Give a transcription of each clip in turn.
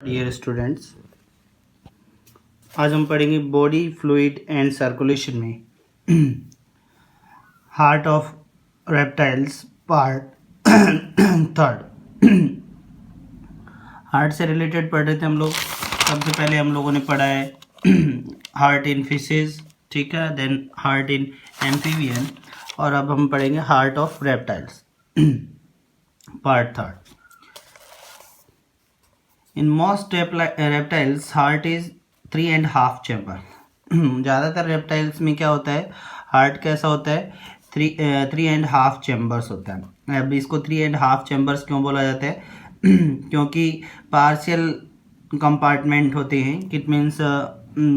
Dear students, आज हम पढ़ेंगे बॉडी फ्लूइड एंड सर्कुलेशन में heart of reptiles part third. Heart से रिलेटेड पढ़ रहे थे हम लोग। सबसे पहले हम लोगों ने पढ़ा है हार्ट इन फिशेज, ठीक है, देन हार्ट इन एम्फीबियन, और अब हम पढ़ेंगे heart of reptiles part third. In most reptiles, heart is 3.5 chamber. ज़्यादातर रेप्टाइल्स में क्या होता है, हार्ट कैसा होता है, 3.5 चैम्बर्स होता है। अब इसको 3.5 चैम्बर्स क्यों बोला जाता है? क्योंकि पार्शियल कंपार्टमेंट होते हैं, इट मीन्स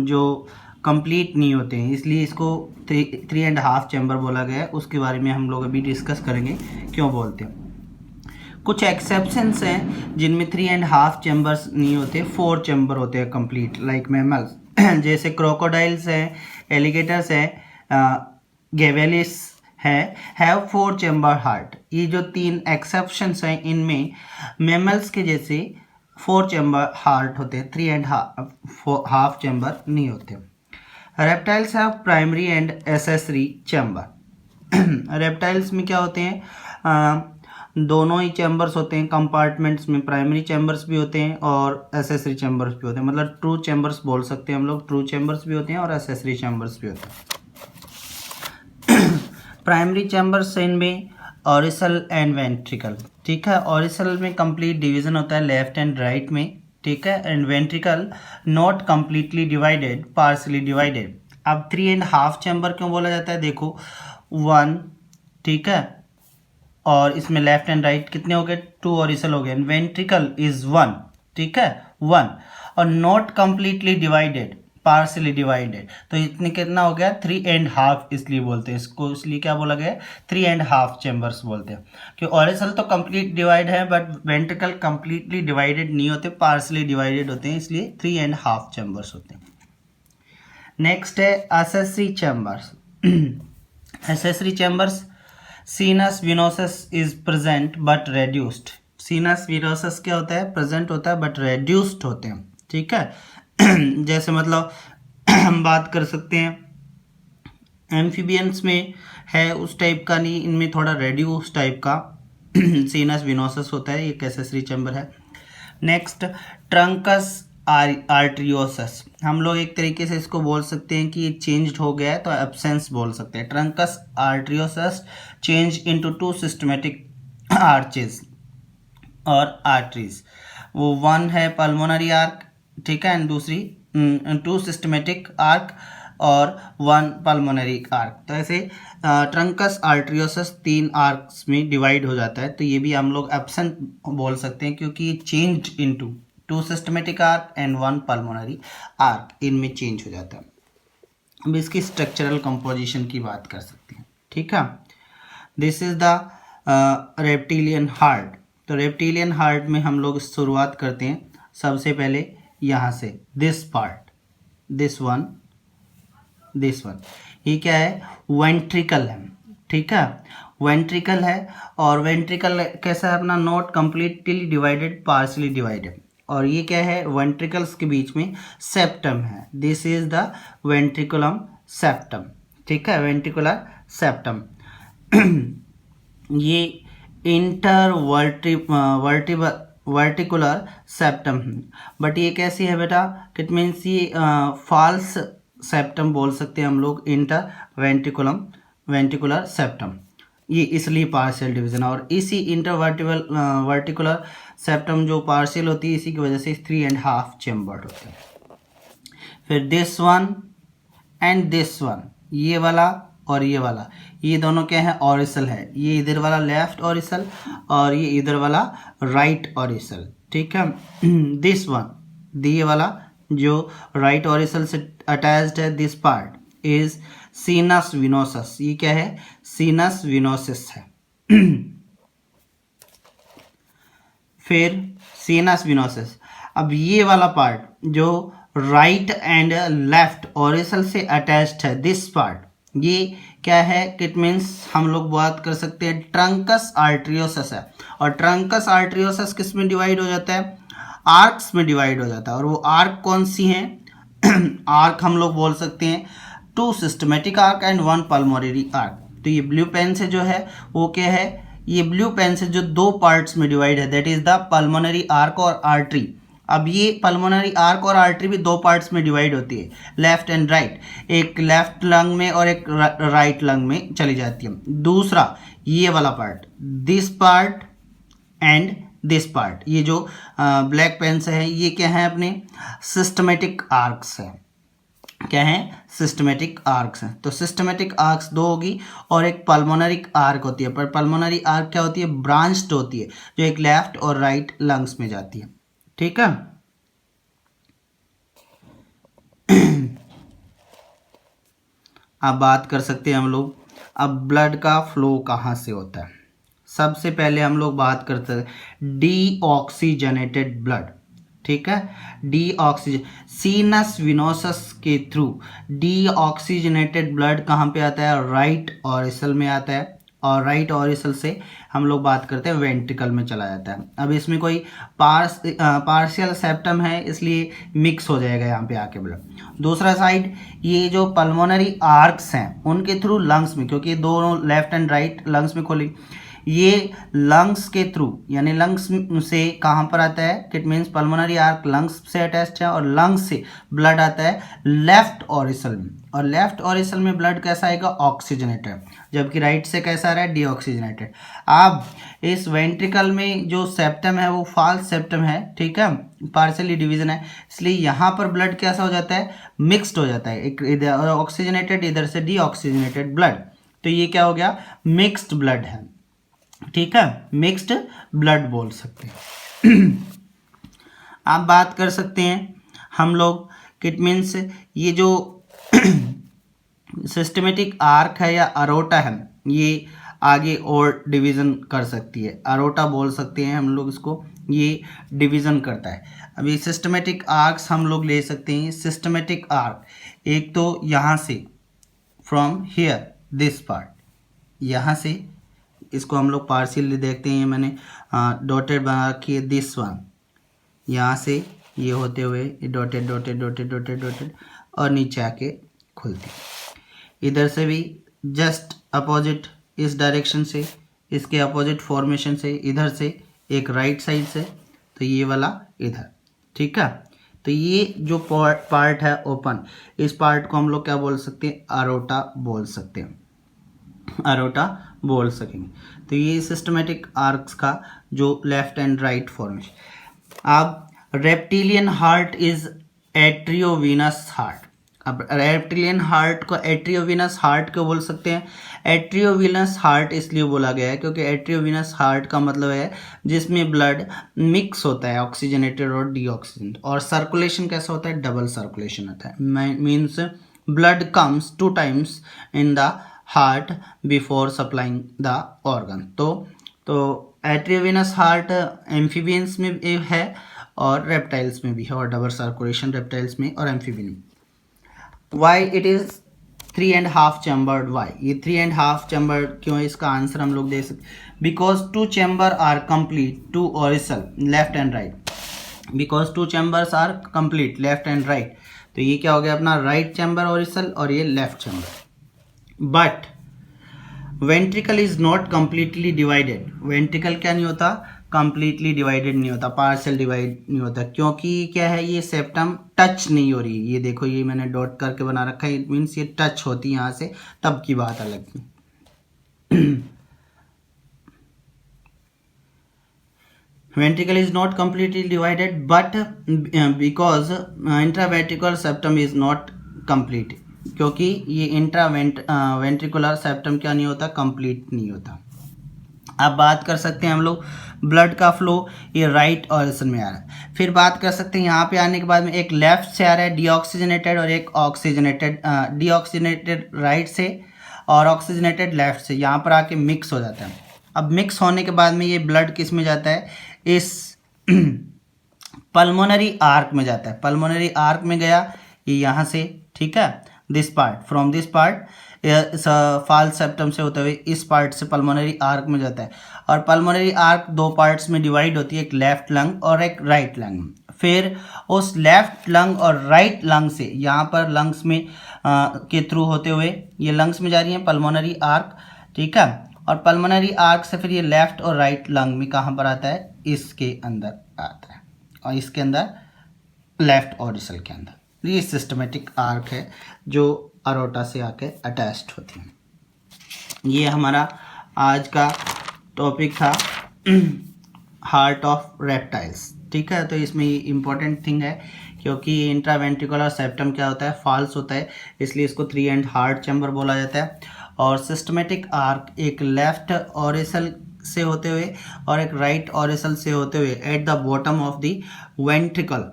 जो कंप्लीट नहीं होते हैं, इसलिए इसको 3.5 चैम्बर बोला गया है। उसके बारे में हम लोग अभी डिस्कस करेंगे क्यों बोलते हैं। कुछ एक्सेप्शंस हैं जिनमें 3.5 चैम्बर्स नहीं होते, 4 चैम्बर होते हैं कंप्लीट, लाइक मैमल्स जैसे क्रोकोडाइल्स हैं, एलिगेटर्स हैं, गेवेलिस हैव 4 चैम्बर हार्ट। ये जो 3 एक्सेप्शंस हैं इनमें मैमल्स के जैसे 4 चैम्बर हार्ट होते हैं, 3.5 चैम्बर नहीं होते। Reptiles have primary and accessory chamber. Reptiles में क्या होते हैं, दोनों ही चैम्बर्स होते हैं कंपार्टमेंट्स में, प्राइमरी चैम्बर्स भी होते हैं और एसेसरी चैम्बर्स भी होते हैं। मतलब ट्रू चैम्बर्स बोल सकते हैं हम लोग, ट्रू चैम्बर्स भी होते हैं और एसेसरी चैम्बर्स भी होते हैं। प्राइमरी चैम्बर्स इनमें ऑरिसल एंड वेंट्रिकल, ठीक है। ऑरिसल में कंप्लीट डिवीजन होता है लेफ्ट एंड राइट में, ठीक है, and ventricle not completely divided, partially divided. अब 3.5 चैम्बर क्यों बोला जाता है, देखो 1, ठीक है, और इसमें लेफ्ट एंड राइट कितने हो गए, 2 ऑरिसल हो गए। वेंट्रिकल इज 1, ठीक है, 1, और not completely divided, partially divided, तो इतने कितना हो गया 3.5, इसलिए बोलते हैं इसको, इसलिए क्या बोला गया 3.5 चैम्बर्स बोलते हैं। कि ऑरिसल तो कंप्लीट डिवाइड है बट वेंट्रिकल कंप्लीटली डिवाइडेड नहीं होते, पार्शली डिवाइडेड होते हैं, इसलिए 3.5 चैम्बर्स होते हैं। नेक्स्ट है accessory chambers. Accessory chambers, sinus venosus is present but reduced. Sinus venosus क्या होता है, प्रेजेंट होता है बट रेड्यूस्ड होते हैं, ठीक है। जैसे मतलब हम बात कर सकते हैं एम्फीबियंस में है उस टाइप का नहीं, इनमें थोड़ा रेड्यूस टाइप का सीनस विनोसस होता है, एक एसेसरी चैम्बर है। नेक्स्ट ट्रंकस आर्ट्रियोसस, हम लोग एक तरीके से इसको बोल सकते हैं कि ये चेंज्ड हो गया है तो एब्सेंस बोल सकते हैं। Truncus arteriosus change into 2 systematic arches और आर्टरीज। वो 1 है पल्मोनरी आर्क, ठीक है, एंड दूसरी 2 सिस्टमेटिक आर्क और 1 पल्मोनरी आर्क। तो ऐसे ट्रंकस आर्ट्रियोसस 3 आर्क्स में डिवाइड हो जाता है, तो ये भी हम लोग एब्सेंट बोल सकते हैं क्योंकि ये changed into 2 systematic arc and 1 pulmonary arc, इनमें चेंज हो जाता है। अब इसकी स्ट्रक्चरल कंपोजिशन की बात कर सकते हैं, ठीक है। This is the reptilian heart. तो रेप्टिलियन हार्ट में हम लोग शुरुआत करते हैं सबसे पहले यहाँ से, दिस पार्ट, दिस वन, ये क्या है, वेंट्रिकल है, ठीक है, वेंट्रिकल है। और वेंट्रिकल कैसा है अपना, not completely divided, partially divided. और ये क्या है, वेंट्रिकल्स के बीच में सेप्टम है, दिस इज द वेंट्रिकुलम सेप्टम, ठीक है, वेंट्रिकुलर सेप्टम। ये इंटर वर्टिकुलर सेप्टम, बट ये कैसी है बेटा, इट मीन्स ये फॉल्स सेप्टम बोल सकते हैं हम लोग, इंटर वेंट्रिकुलर सेप्टम, ये इसलिए पार्शियल डिवीजन। और इसी वर्टिकुलर सेप्टम जो पार्शियल होती है, इसी की वजह से 3.5 चैम्बर होते हैं। फिर this one and this one, ये वाला और ये वाला, ये दोनों क्या है, ऑरिसल है। ये इधर वाला लेफ्ट ऑरिसल और ये इधर वाला राइट ऑरिसल, ठीक है। दिस वन, ये वाला जो राइट ऑरिसल से अटैच्ड है, this part is sinus venosus, ये क्या है, सीनस विनोसस है। फिर सीनस विनोसस, अब ये वाला पार्ट जो राइट एंड लेफ्ट ऑरिसल से अटैच्ड है, दिस पार्ट, ये क्या है, इट मीन्स हम लोग बात कर सकते हैं ट्रंकस आर्ट्रियोसस है। और ट्रंकस आर्ट्रियोसस किस में डिवाइड हो जाता है, आर्क्स में डिवाइड हो जाता है। और वो आर्क कौन सी हैं? आर्क हम लोग बोल सकते हैं 2 systematic arc and 1 pulmonary arc. तो ये ब्लू पेन से जो है वो क्या है, ये ब्लू पेन से जो 2 पार्ट्स में डिवाइड है, that is the pulmonary arc और आर्टरी। अब ये पल्मोनरी आर्क और आर्टरी भी 2 पार्ट्स में डिवाइड होती है, लेफ्ट एंड राइट, एक लेफ्ट लंग में और एक राइट लंग में चली जाती है। दूसरा ये वाला part, this part and this part, ये जो ब्लैक पेन से है, ये क्या है अपने सिस्टमेटिक आर्क्स है। क्या है? सिस्टमेटिक आर्क्स हैं। तो सिस्टमेटिक आर्क्स 2 होगी और एक पल्मोनरी आर्क होती है। पर पल्मोनरी आर्क क्या होती है? ब्रांच्ड होती है, जो एक लेफ्ट और राइट लंग्स में जाती है। ठीक है। अब बात कर सकते हैं हम लोग, अब ब्लड का फ्लो कहाँ से होता है। सबसे पहले हम लोग बात करते हैं डीऑक्सीजनेटेड ब्लड। ठीक है, डीऑक्सीजन सीनस विनोसस के थ्रू डीऑक्सीजनेटेड ब्लड कहाँ पे आता है? राइट ऑरिसल में आता है। और राइट ऑरिसल से हम लोग बात करते हैं वेंट्रिकल में चला जाता है। अब इसमें कोई पार्शियल सेप्टम है, इसलिए मिक्स हो जाएगा यहाँ पे आके ब्लड। दूसरा साइड, ये जो पल्मोनरी आर्क्स हैं उनके थ्रू लंग्स में, क्योंकि दोनों लेफ्ट एंड राइट लंग्स में खोली, ये लंग्स के थ्रू यानी लंग्स से कहाँ पर आता है? It means pulmonary arc lungs से अटैच्ड है और लंग्स से ब्लड आता है लेफ्ट ऑरिसल में। और लेफ्ट ऑरिसल में ब्लड कैसा आएगा? ऑक्सीजनेटेड, जबकि राइट से कैसा आ रहा है? डीऑक्सीजनेटेड। अब इस वेंट्रिकल में जो सेप्टम है वो फॉल्स सेप्टम है, ठीक है, पार्शियली डिवीजन है, इसलिए यहाँ पर ब्लड कैसा हो जाता है? मिक्सड हो जाता है, एक इधर ऑक्सीजनेटेड इधर से डीऑक्सीजनेटेड ब्लड। तो ये क्या हो गया? मिक्स्ड ब्लड है। ठीक है, मिक्स्ड ब्लड बोल सकते हैं। आप बात कर सकते हैं हम लोग, इट मीन्स ये जो सिस्टमेटिक आर्क है या अरोटा है, ये आगे और डिवीज़न कर सकती है। अरोटा बोल सकते हैं हम लोग इसको, ये डिवीज़न करता है। अभी सिस्टमेटिक आर्क्स हम लोग ले सकते हैं। सिस्टमेटिक आर्क एक तो यहाँ से फ्रॉम हियर दिस पार्ट, यहाँ से इसको हम लोग पार्शियली देखते हैं, मैंने डॉटेड बना रखी है, दिस वन, यहाँ से ये होते हुए dotted dotted dotted dotted dotted और नीचे आके खुलती है। इधर से भी जस्ट अपोजिट, इस डायरेक्शन से, इसके अपोजिट फॉर्मेशन से, इधर से एक राइट साइड से, तो ये वाला इधर। ठीक है, तो ये जो पार्ट है ओपन, इस पार्ट को हम लोग क्या बोल सकते हैं? अरोटा बोल सकते हैं, अरोटा बोल सकेंगे। तो ये सिस्टमेटिक आर्क्स का जो लेफ्ट एंड राइट फॉर्मेशन। अब रेप्टिलियन हार्ट इज एट्रियोवीनस हार्ट। अब रेप्टिलियन हार्ट को एट्रियोवीनस हार्ट क्यों बोल सकते हैं? एट्रियोवीनस हार्ट इसलिए बोला गया है क्योंकि एट्रियोवीनस हार्ट का मतलब है जिसमें ब्लड मिक्स होता है, ऑक्सीजनेटेड और डीऑक्सीजनेटेड, और सर्कुलेशन कैसा होता है? डबल सर्कुलेशन होता है। Means blood comes 2 times in the heart before supplying the organ. तो एट्रियोवीनस हार्ट एम्फीबियंस में है और रेप्टाइल्स में भी है, और डबल सर्कुलेशन रेप्टाइल्स में और एम्फीबियन में। Why it is 3.5 chambered? Why ये 3.5 चैम्बर्ड क्यों है? इसका आंसर हम लोग दे सकते, because 2 chamber are complete, 2 auricle left and right, because 2 chambers are complete left and right. तो ये क्या हो गया अपना? राइट चैम्बर ऑरिसल और ये left chamber. But ventricle is not completely divided. Ventricle क्या नहीं होता? कंप्लीटली डिवाइडेड नहीं होता, पार्शियल डिवाइड नहीं होता, क्योंकि क्या है? ये सेप्टम टच नहीं हो रही। ये देखो, ये मैंने डॉट करके बना रखा है, इट मीन्स ये टच होती है यहाँ से, तब की बात अलग थी। ventricle is not completely divided, but because intraventricular septum is not complete, क्योंकि ये इंट्रावेंट्रिकुलर सेप्टम क्या नहीं होता? कंप्लीट नहीं होता। अब बात कर सकते हैं हम लोग ब्लड का फ्लो, ये राइट ऑरिसल में आ रहा है। फिर बात कर सकते हैं यहाँ पे आने के बाद में एक लेफ्ट से आ रहा है डीऑक्सीजनेटेड और एक ऑक्सीजनेटेड, डीऑक्सीजनेटेड राइट से और ऑक्सीजनेटेड लेफ्ट से, यहाँ पर आके मिक्स हो जाता है। अब मिक्स होने के बाद में ये ब्लड किस में जाता है? इस पल्मोनरी आर्क में जाता है। पल्मोनरी आर्क में गया ये यहाँ से, ठीक है, this part, from this part false septum से होते हुए इस पार्ट से पल्मोनरी आर्क में जाता है। और पल्मोनरी आर्क दो पार्ट्स में डिवाइड होती है, एक लेफ्ट लंग और एक राइट लंग। फिर उस लेफ्ट लंग और राइट लंग से यहाँ पर लंग्स में के थ्रू होते हुए ये लंग्स में जा रही है पल्मोनरी आर्क, ठीक है। और पल्मोनरी आर्क से फिर ये लेफ्ट और राइट लंग में कहाँ पर आता है, इसके अंदर आता है, और इसके अंदर लेफ्ट ऑरिसल के अंदर। ये सिस्टमेटिक आर्क है जो अरोटा से आके अटैच्ड होती है। ये हमारा आज का टॉपिक था हार्ट ऑफ रेप्टाइल्स, ठीक है। तो इसमें ये इम्पोर्टेंट थिंग है क्योंकि इंट्रावेंट्रिकुलर सेप्टम क्या होता है, फॉल्स होता है, इसलिए इसको 3 एंड हार्ट चैम्बर बोला जाता है। और सिस्टमेटिक आर्क एक लेफ्ट ऑरिसल से होते हुए और एक राइट ऑरिसल से होते हुए at the bottom of the ventricle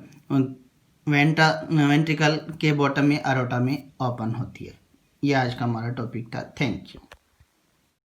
ventricle के बॉटम में अरोटा में ओपन होती है। ये आज का हमारा टॉपिक था। Thank you.